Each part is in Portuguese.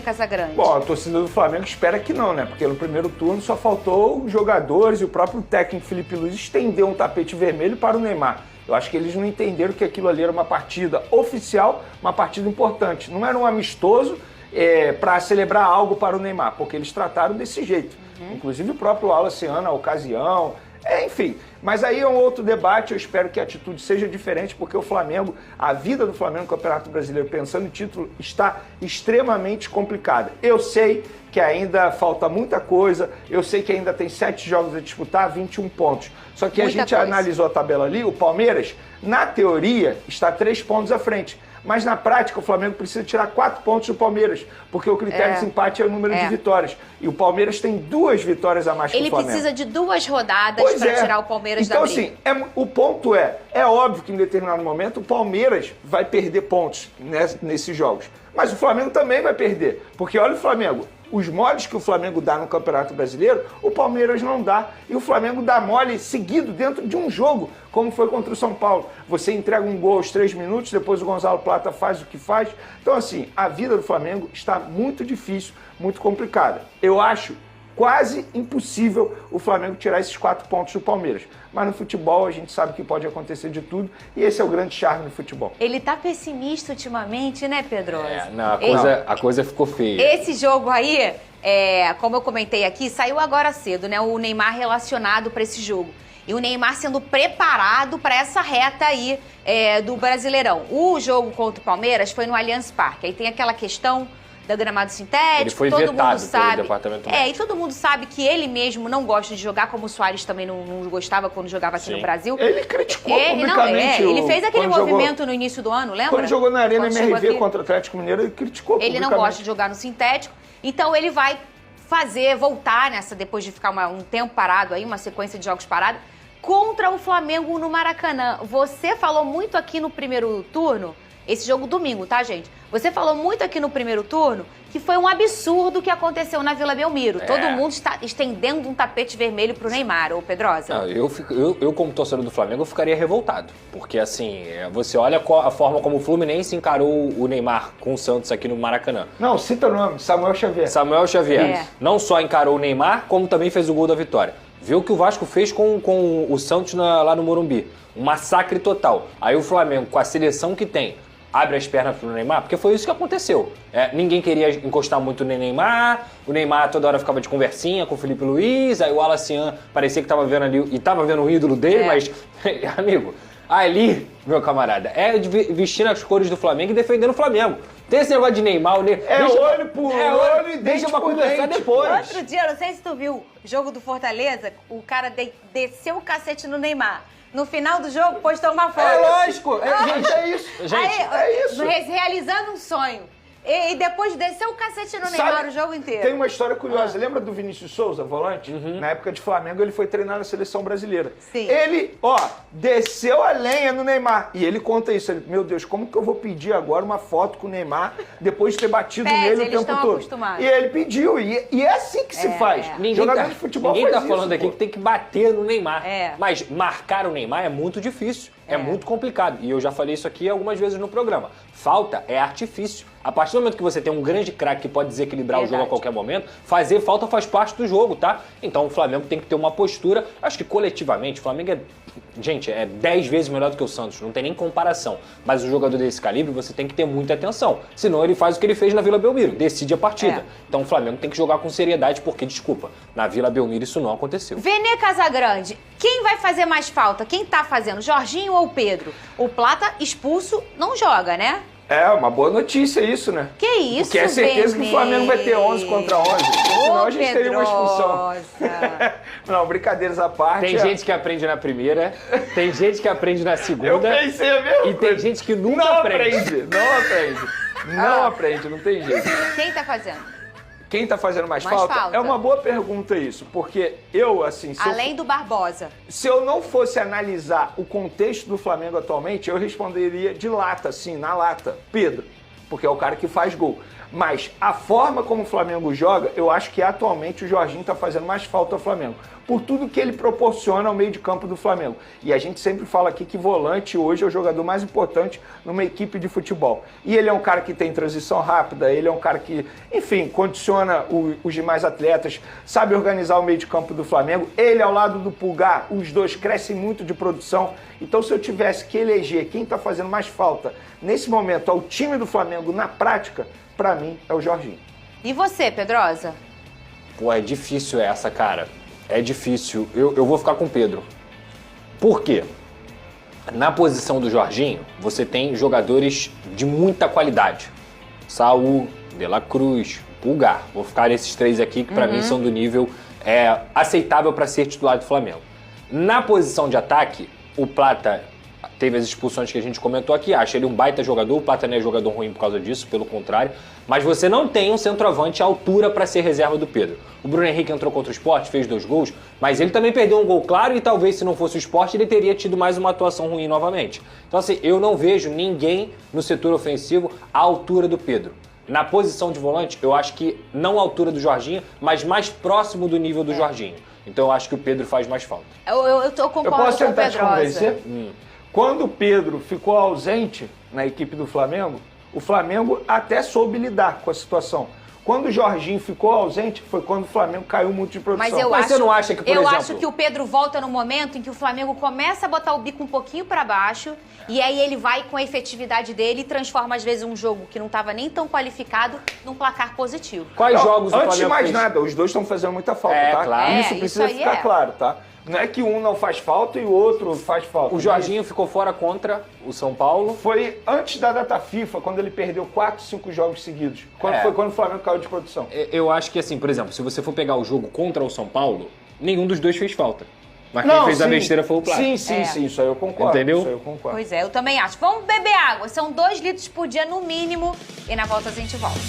Casagrande? Bom, a torcida do Flamengo espera que não, né? Porque no primeiro turno só faltou os jogadores e o próprio técnico Felipe Luiz estender um tapete vermelho para o Neymar. Eu acho que eles não entenderam que aquilo ali era uma partida oficial, uma partida importante. Não era um amistoso para celebrar algo para o Neymar, porque eles trataram desse jeito. Inclusive o próprio Wallace na ocasião, enfim. Mas aí é um outro debate, eu espero que a atitude seja diferente, porque o Flamengo, a vida do Flamengo no Campeonato Brasileiro, pensando em título, está extremamente complicada. Eu sei que ainda falta muita coisa, eu sei que ainda tem 7 jogos a disputar, 21 pontos. Só que a gente analisou a tabela ali, o Palmeiras, na teoria, está 3 pontos à frente. Mas na prática o Flamengo precisa tirar 4 pontos do Palmeiras, porque o critério de empate é o número de vitórias. E o Palmeiras tem 2 vitórias a mais que o Flamengo. Ele precisa de 2 rodadas para tirar o Palmeiras da briga. Então, assim, o ponto é óbvio que em determinado momento o Palmeiras vai perder pontos nesses jogos. Mas o Flamengo também vai perder, porque olha o Flamengo. Os moles que o Flamengo dá no Campeonato Brasileiro, o Palmeiras não dá. E o Flamengo dá mole seguido dentro de um jogo, como foi contra o São Paulo. Você entrega um gol aos 3 minutos, depois o Gonzalo Plata faz o que faz. Então, assim, a vida do Flamengo está muito difícil, muito complicada. Eu acho quase impossível o Flamengo tirar esses 4 pontos do Palmeiras. Mas no futebol a gente sabe que pode acontecer de tudo e esse é o grande charme do futebol. Ele tá pessimista ultimamente, né, Pedrosa? Não, a coisa ficou feia. Esse jogo aí, como eu comentei aqui, saiu agora cedo, né? O Neymar relacionado para esse jogo. E o Neymar sendo preparado para essa reta aí do Brasileirão. O jogo contra o Palmeiras foi no Allianz Parque. Aí tem aquela questão da gramado sintético, ele foi todo vetado mundo sabe. pelo departamento médico. E todo mundo sabe que ele mesmo não gosta de jogar, como o Soares também não gostava quando jogava aqui no Brasil. Ele criticou publicamente. Ele fez aquele movimento no início do ano, lembra? Quando jogou na Arena MRV contra o Atlético Mineiro, ele criticou publicamente. Ele não gosta de jogar no sintético, então ele vai voltar depois de ficar um tempo parado aí, uma sequência de jogos parados, contra o Flamengo no Maracanã. Você falou muito aqui no primeiro turno, esse jogo domingo, tá, gente? Você falou muito aqui no primeiro turno que foi um absurdo o que aconteceu na Vila Belmiro. Todo mundo está estendendo um tapete vermelho pro Neymar, ô Pedrosa. Não, eu, como torcedor do Flamengo, eu ficaria revoltado. Porque, assim, você olha a forma como o Fluminense encarou o Neymar com o Santos aqui no Maracanã. Não, cita o nome, Samuel Xavier. Samuel Xavier. Não só encarou o Neymar, como também fez o gol da vitória. Viu o que o Vasco fez com o Santos lá no Morumbi. Um massacre total. Aí o Flamengo, com a seleção que tem, abre as pernas pro Neymar, porque foi isso que aconteceu. Ninguém queria encostar muito no Neymar, o Neymar toda hora ficava de conversinha com o Felipe Luiz, aí o Wallace parecia que tava vendo ali, e tava vendo o ídolo dele, mas, amigo, ali, meu camarada, vestir as cores do Flamengo e defendendo o Flamengo. Tem esse negócio de Neymar, olho por olho e deixa pra conversar depois. Outro dia, não sei se tu viu o jogo do Fortaleza, o cara desceu o cacete no Neymar. No final do jogo, postou uma foto. É lógico, gente, é isso. Gente, é isso. Realizando um sonho. E depois desceu o cacete no Neymar o jogo inteiro. Tem uma história curiosa. Lembra do Vinícius Souza, volante? Na época de Flamengo, ele foi treinar na seleção brasileira. Sim. Ele, desceu a lenha no Neymar. E ele conta isso. Ele, meu Deus, como que eu vou pedir agora uma foto com o Neymar depois de ter batido nele o tempo todo? Acostumados. E ele pediu. E é assim que se faz. Jogador de futebol ninguém faz tá falando isso, aqui que tem que bater no Neymar. É. Mas marcar o Neymar é muito difícil. É muito complicado. E eu já falei isso aqui algumas vezes no programa. Falta é artifício. A partir do momento que você tem um grande craque que pode desequilibrar o jogo a qualquer momento, fazer falta faz parte do jogo, tá? Então o Flamengo tem que ter uma postura. Acho que coletivamente o Flamengo é 10 vezes melhor do que o Santos. Não tem nem comparação. Mas o jogador desse calibre você tem que ter muita atenção. Senão ele faz o que ele fez na Vila Belmiro. Decide a partida. Então o Flamengo tem que jogar com seriedade porque, desculpa, na Vila Belmiro isso não aconteceu. Vene Casagrande, quem vai fazer mais falta? Quem tá fazendo? Jorginho ou Pedro? O Plata expulso não joga, né? É uma boa notícia isso, né? Que isso, Porque é certeza que o Flamengo vai ter 11 contra 11. Senão a gente teria uma expulsão. Não, brincadeiras à parte. Tem gente que aprende na primeira, tem gente que aprende na segunda. Eu pensei a mesma E tem gente que nunca aprende. Não aprende, não tem jeito. Quem tá fazendo? Quem tá fazendo mais falta? É uma boa pergunta isso, porque eu, assim... Além do Barbosa. Se eu não fosse analisar o contexto do Flamengo atualmente, eu responderia de lata, assim, na lata, Pedro, porque é o cara que faz gol. Mas a forma como o Flamengo joga, eu acho que atualmente o Jorginho está fazendo mais falta ao Flamengo. Por tudo que ele proporciona ao meio de campo do Flamengo. E a gente sempre fala aqui que volante hoje é o jogador mais importante numa equipe de futebol. E ele é um cara que tem transição rápida, ele é um cara que, enfim, condiciona os demais atletas, sabe organizar o meio de campo do Flamengo. Ele ao lado do Pulgar, os dois crescem muito de produção. Então se eu tivesse que eleger quem está fazendo mais falta nesse momento ao time do Flamengo na prática, para mim é o Jorginho. E você, Pedrosa? Pô, é difícil essa, cara. É difícil. Eu vou ficar com o Pedro. Por quê? Na posição do Jorginho, você tem jogadores de muita qualidade. Saul, De La Cruz, Pulgar. Vou ficar nesses três aqui que para mim são do nível aceitável para ser titular do Flamengo. Na posição de ataque, o Plata teve as expulsões que a gente comentou aqui. Acho ele um baita jogador. O Plata não é jogador ruim por causa disso, pelo contrário. Mas você não tem um centroavante à altura para ser reserva do Pedro. O Bruno Henrique entrou contra o Sport, fez 2 gols, mas ele também perdeu um gol claro e talvez se não fosse o Sport ele teria tido mais uma atuação ruim novamente. Então assim, eu não vejo ninguém no setor ofensivo à altura do Pedro. Na posição de volante, eu acho que não à altura do Jorginho, mas mais próximo do nível do Jorginho. Então eu acho que o Pedro faz mais falta. Eu concordo eu posso com o tentar te Pedrosa. convencer? Quando o Pedro ficou ausente na equipe do Flamengo, o Flamengo até soube lidar com a situação. Quando o Jorginho ficou ausente, foi quando o Flamengo caiu muito de produção. Mas você não acha que, por exemplo... Eu acho que o Pedro volta no momento em que o Flamengo começa a botar o bico um pouquinho para baixo e aí ele vai com a efetividade dele e transforma, às vezes, um jogo que não estava nem tão qualificado num placar positivo. Quais jogos o Flamengo Antes de mais fez? nada, os dois estão fazendo muita falta, tá? Claro. Isso precisa isso aí ficar claro, tá? Não é que um não faz falta e o outro faz falta. O Jorginho ficou fora contra o São Paulo. Foi antes da data FIFA, quando ele perdeu 4, 5 jogos seguidos. Foi quando o Flamengo caiu de produção. Eu acho que assim, por exemplo, se você for pegar o jogo contra o São Paulo, nenhum dos dois fez falta. Mas quem fez a besteira foi o Plata. Sim, isso aí eu concordo. Entendeu? Isso aí eu concordo. Pois é, eu também acho. Vamos beber água. São 2 litros por dia no mínimo e na volta a gente volta.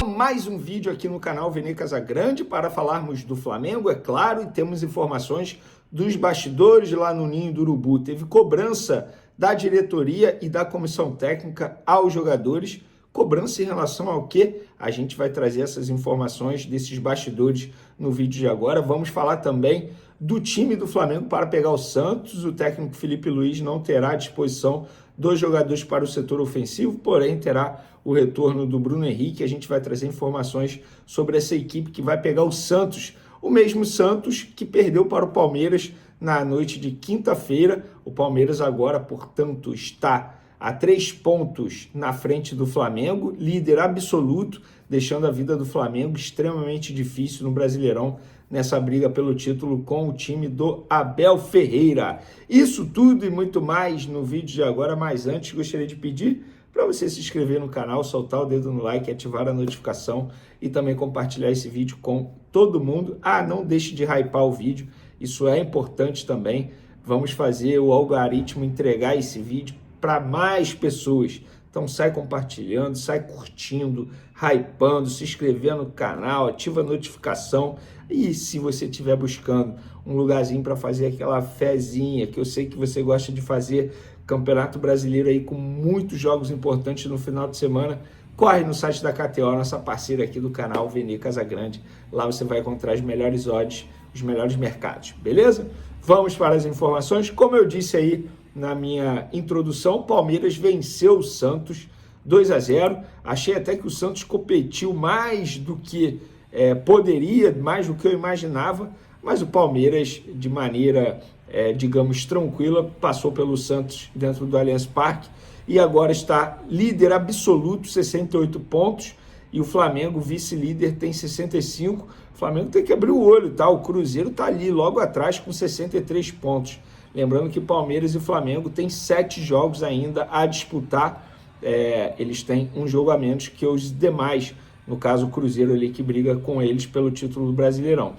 Mais um vídeo aqui no canal Vene Casagrande para falarmos do Flamengo, é claro, e temos informações dos bastidores lá no Ninho do Urubu. Teve cobrança da diretoria e da comissão técnica aos jogadores. Cobrança em relação ao quê? A gente vai trazer essas informações desses bastidores no vídeo de agora. Vamos falar também do time do Flamengo para pegar o Santos. O técnico Felipe Luiz não terá à disposição 2 jogadores para o setor ofensivo, porém terá o retorno do Bruno Henrique. A gente vai trazer informações sobre essa equipe que vai pegar o Santos, o mesmo Santos que perdeu para o Palmeiras na noite de quinta-feira. O Palmeiras agora, portanto, está a 3 pontos na frente do Flamengo, líder absoluto, deixando a vida do Flamengo extremamente difícil no Brasileirão, nessa briga pelo título com o time do Abel Ferreira. Isso tudo e muito mais no vídeo de agora, mas antes gostaria de pedir para você se inscrever no canal, soltar o dedo no like, ativar a notificação e também compartilhar esse vídeo com todo mundo. Não deixe de hypar o vídeo, isso é importante também. Vamos fazer o algoritmo entregar esse vídeo para mais pessoas. Então sai compartilhando, sai curtindo, hypando, se inscrevendo no canal, ativa a notificação. E se você estiver buscando um lugarzinho para fazer aquela fezinha, que eu sei que você gosta de fazer, Campeonato Brasileiro aí com muitos jogos importantes no final de semana, corre no site da KTO, nossa parceira aqui do canal Vene Casagrande. Lá você vai encontrar os melhores odds, os melhores mercados, beleza? Vamos para as informações. Como eu disse aí na minha introdução, o Palmeiras venceu o Santos 2-0. Achei até que o Santos competiu mais do que poderia, mais do que eu imaginava, mas o Palmeiras, de maneira, digamos, tranquila, passou pelo Santos dentro do Allianz Parque e agora está líder absoluto, 68 pontos, e o Flamengo, vice-líder, tem 65. O Flamengo tem que abrir o olho, tá? O Cruzeiro tá ali logo atrás com 63 pontos. Lembrando que Palmeiras e Flamengo têm 7 jogos ainda a disputar. Eles têm um jogo a menos que os demais. No caso, o Cruzeiro ali que briga com eles pelo título do Brasileirão.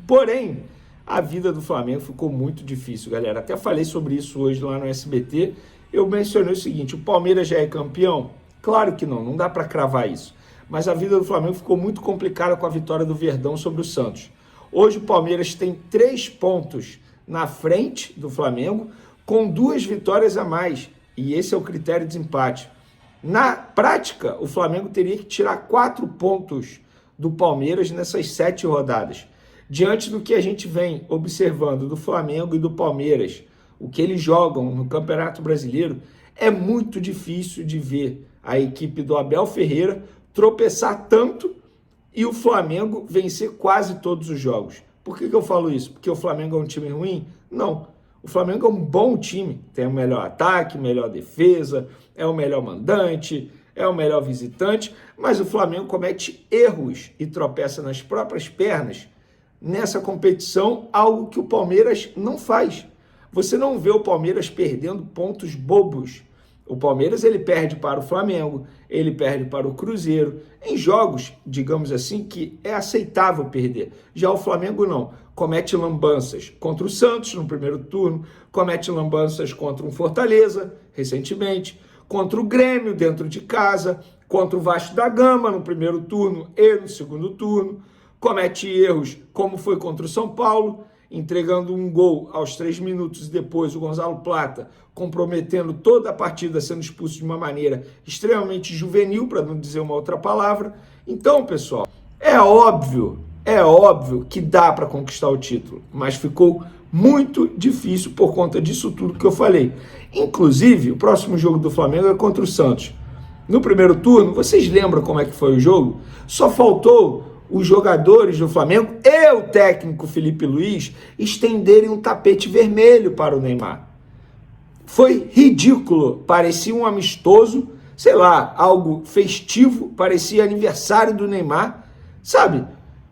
Porém, a vida do Flamengo ficou muito difícil, galera. Até falei sobre isso hoje lá no SBT. Eu mencionei o seguinte: o Palmeiras já é campeão? Claro que não dá para cravar isso. Mas a vida do Flamengo ficou muito complicada com a vitória do Verdão sobre o Santos. Hoje o Palmeiras tem 3 pontos na frente do Flamengo, com 2 vitórias a mais. E esse é o critério de desempate. Na prática, o Flamengo teria que tirar 4 pontos do Palmeiras nessas 7 rodadas. Diante do que a gente vem observando do Flamengo e do Palmeiras, o que eles jogam no Campeonato Brasileiro, é muito difícil de ver a equipe do Abel Ferreira tropeçar tanto e o Flamengo vencer quase todos os jogos. Por que eu falo isso? Porque o Flamengo é um time ruim? Não. O Flamengo é um bom time. Tem o melhor ataque, melhor defesa, é o melhor mandante, é o melhor visitante, mas o Flamengo comete erros e tropeça nas próprias pernas nessa competição, algo que o Palmeiras não faz. Você não vê o Palmeiras perdendo pontos bobos. O Palmeiras ele perde para o Flamengo, ele perde para o Cruzeiro, em jogos, digamos assim, que é aceitável perder. Já o Flamengo não. Comete lambanças contra o Santos no primeiro turno, comete lambanças contra o Fortaleza, recentemente, contra o Grêmio dentro de casa, contra o Vasco da Gama no primeiro turno e no segundo turno, comete erros como foi contra o São Paulo, entregando um gol aos 3 minutos e depois o Gonzalo Plata comprometendo toda a partida, sendo expulso de uma maneira extremamente juvenil, para não dizer uma outra palavra. Então, pessoal, é óbvio que dá para conquistar o título, mas ficou muito difícil por conta disso tudo que eu falei. Inclusive, o próximo jogo do Flamengo é contra o Santos. No primeiro turno, vocês lembram como é que foi o jogo? Só faltou os jogadores do Flamengo e o técnico Felipe Luiz estenderem um tapete vermelho para o Neymar. Foi ridículo, parecia um amistoso, sei lá, algo festivo, parecia aniversário do Neymar, sabe?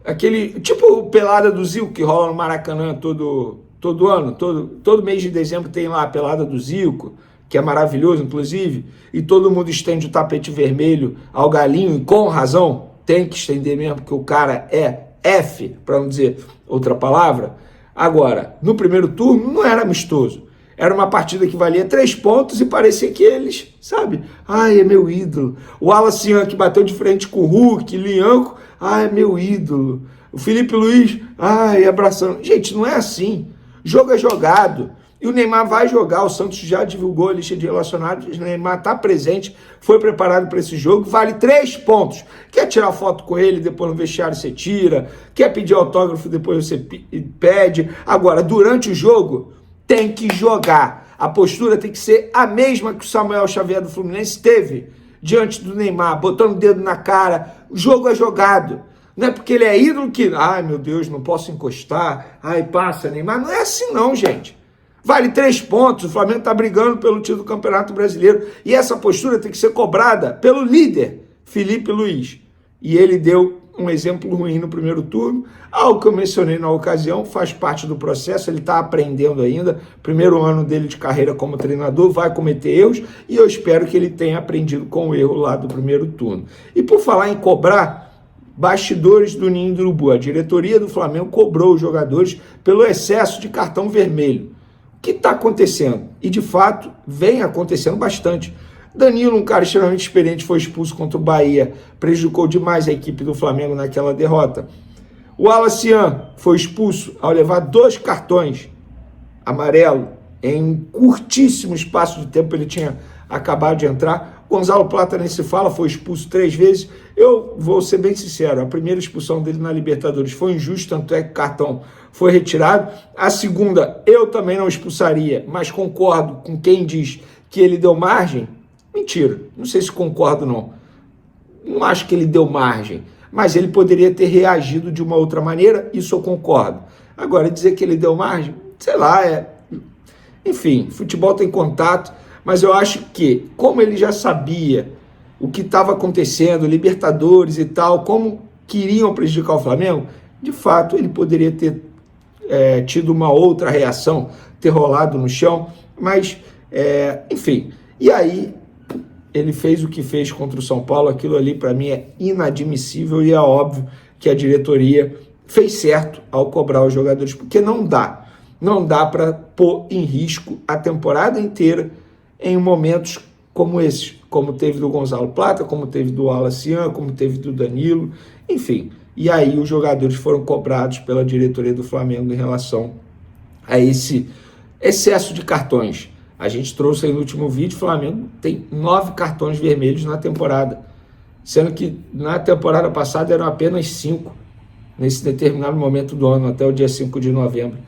Aquele, tipo pelada do Zico que rola no Maracanã todo ano, todo mês de dezembro tem lá a pelada do Zico, que é maravilhoso, inclusive, e todo mundo estende o tapete vermelho ao galinho, e com razão, tem que estender mesmo, porque o cara é F, para não dizer outra palavra. Agora, no primeiro turno, não era amistoso. Era uma partida que valia 3 pontos e parecia que eles, sabe? Ai, é meu ídolo. O Wallace que bateu de frente com o Hulk, Lianco, ai, é meu ídolo. O Felipe Luiz, ai, abraçando. Gente, não é assim. Jogo é jogado. E o Neymar vai jogar, o Santos já divulgou a lista de relacionados, o Neymar está presente, foi preparado para esse jogo, vale 3 pontos. Quer tirar foto com ele, depois no vestiário você tira, quer pedir autógrafo, depois você pede. Agora, durante o jogo, tem que jogar. A postura tem que ser a mesma que o Samuel Xavier do Fluminense teve diante do Neymar, botando o dedo na cara. O jogo é jogado. Não é porque ele é ídolo que, ai meu Deus, não posso encostar, ai passa Neymar. Não é assim não, gente. Vale 3 pontos, o Flamengo está brigando pelo título do Campeonato Brasileiro. E essa postura tem que ser cobrada pelo líder, Felipe Luiz. E ele deu um exemplo ruim no primeiro turno. Algo que eu mencionei na ocasião, faz parte do processo, ele está aprendendo ainda. Primeiro ano dele de carreira como treinador, vai cometer erros. E eu espero que ele tenha aprendido com o erro lá do primeiro turno. E por falar em cobrar, bastidores do Ninho do Urubu. A diretoria do Flamengo cobrou os jogadores pelo excesso de cartão vermelho. O que está acontecendo? E, de fato, vem acontecendo bastante. Danilo, um cara extremamente experiente, foi expulso contra o Bahia, prejudicou demais a equipe do Flamengo naquela derrota. O Wallace foi expulso ao levar 2 cartões amarelo. Em curtíssimo espaço de tempo ele tinha acabado de entrar. Gonzalo Plata nem se fala, foi expulso 3 vezes. Eu vou ser bem sincero, a primeira expulsão dele na Libertadores foi injusta, tanto é que o cartão foi retirado. A segunda, eu também não expulsaria, mas concordo com quem diz que ele deu margem. Mentira, não sei se concordo não. Não acho que ele deu margem, mas ele poderia ter reagido de uma outra maneira, isso eu concordo. Agora, dizer que ele deu margem, sei lá, enfim, futebol tem contato, mas eu acho que, como ele já sabia o que estava acontecendo, Libertadores e tal, como queriam prejudicar o Flamengo, de fato ele poderia ter tido uma outra reação, ter rolado no chão, mas, enfim. E aí, ele fez o que fez contra o São Paulo, aquilo ali para mim é inadmissível e é óbvio que a diretoria fez certo ao cobrar os jogadores, porque não dá para pôr em risco a temporada inteira em momentos como esses, como teve do Gonzalo Plata, como teve do Wallace, como teve do Danilo, enfim. E aí os jogadores foram cobrados pela diretoria do Flamengo em relação a esse excesso de cartões. A gente trouxe aí no último vídeo, o Flamengo tem 9 cartões vermelhos na temporada, sendo que na temporada passada eram apenas 5, nesse determinado momento do ano, até o dia 5 de novembro.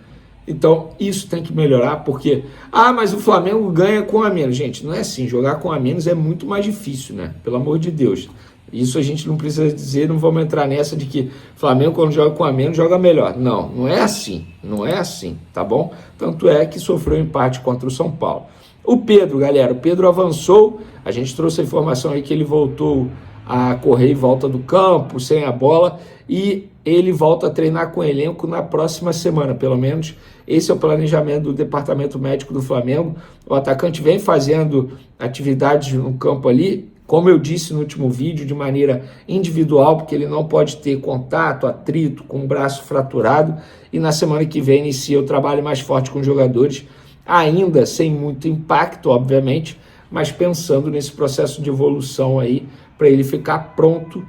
Então, isso tem que melhorar, porque, mas o Flamengo ganha com a menos. Gente, não é assim, jogar com a menos é muito mais difícil, né? Pelo amor de Deus. Isso a gente não precisa dizer, não vamos entrar nessa de que o Flamengo, quando joga com a menos, joga melhor. Não, não é assim, não é assim, tá bom? Tanto é que sofreu empate contra o São Paulo. O Pedro, galera, o Pedro avançou, a gente trouxe a informação aí que ele voltou a correr em volta do campo, sem a bola, e ele volta a treinar com o elenco na próxima semana, pelo menos. Esse é o planejamento do Departamento Médico do Flamengo. O atacante vem fazendo atividades no campo ali, como eu disse no último vídeo, de maneira individual, porque ele não pode ter contato, atrito com o braço fraturado, e na semana que vem inicia o trabalho mais forte com os jogadores, ainda sem muito impacto, obviamente, mas pensando nesse processo de evolução aí, para ele ficar pronto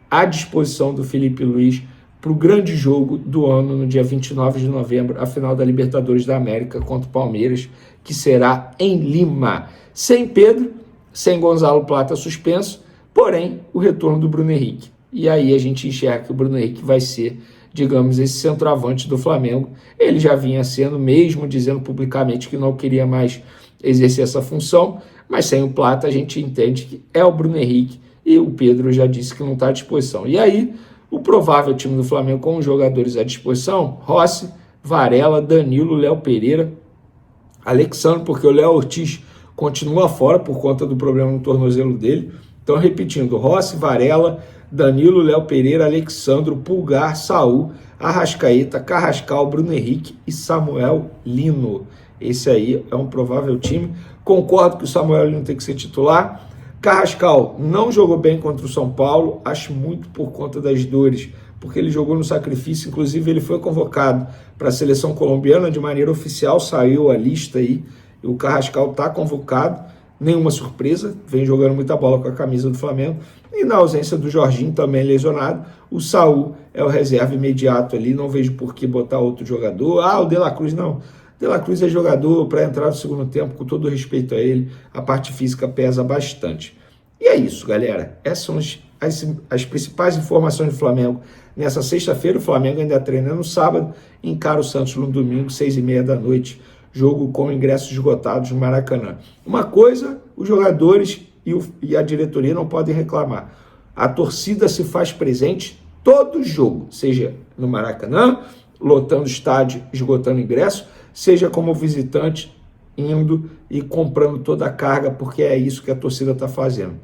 à disposição do Felipe Luiz para o grande jogo do ano, no dia 29 de novembro, a final da Libertadores da América contra o Palmeiras, que será em Lima. Sem Pedro, sem Gonzalo Plata suspenso, porém o retorno do Bruno Henrique. E aí a gente enxerga que o Bruno Henrique vai ser, digamos, esse centroavante do Flamengo. Ele já vinha sendo, mesmo dizendo publicamente que não queria mais exercer essa função, mas sem o Plata a gente entende que é o Bruno Henrique, e o Pedro já disse que não está à disposição. E aí, o provável time do Flamengo com os jogadores à disposição: Rossi, Varela, Danilo, Léo Pereira, Alexandre, porque o Léo Ortiz continua fora por conta do problema no tornozelo dele. Então, repetindo: Rossi, Varela, Danilo, Léo Pereira, Alexandro, Pulgar, Saul, Arrascaeta, Carrascal, Bruno Henrique e Samuel Lino. Esse aí é um provável time. Concordo que o Samuel Lino tem que ser titular. Carrascal não jogou bem contra o São Paulo, acho muito por conta das dores, porque ele jogou no sacrifício, inclusive ele foi convocado para a seleção colombiana de maneira oficial, saiu a lista aí, e o Carrascal está convocado, nenhuma surpresa, vem jogando muita bola com a camisa do Flamengo, e na ausência do Jorginho, também lesionado, o Saul é o reserva imediato ali, não vejo por que botar outro jogador. O De La Cruz não. De La Cruz é jogador para entrar no segundo tempo, com todo respeito a ele, a parte física pesa bastante. E é isso, galera. Essas são as principais informações do Flamengo. Nessa sexta-feira, o Flamengo ainda treina no sábado, encara o Santos no domingo, 6h30 da noite, jogo com ingressos esgotados no Maracanã. Uma coisa, os jogadores e a diretoria não podem reclamar: a torcida se faz presente todo jogo, seja no Maracanã, lotando o estádio, esgotando ingresso, seja como visitante, indo e comprando toda a carga, porque é isso que a torcida está fazendo.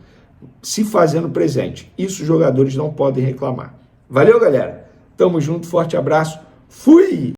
Se fazendo presente. Isso os jogadores não podem reclamar. Valeu, galera? Tamo junto, forte abraço. Fui!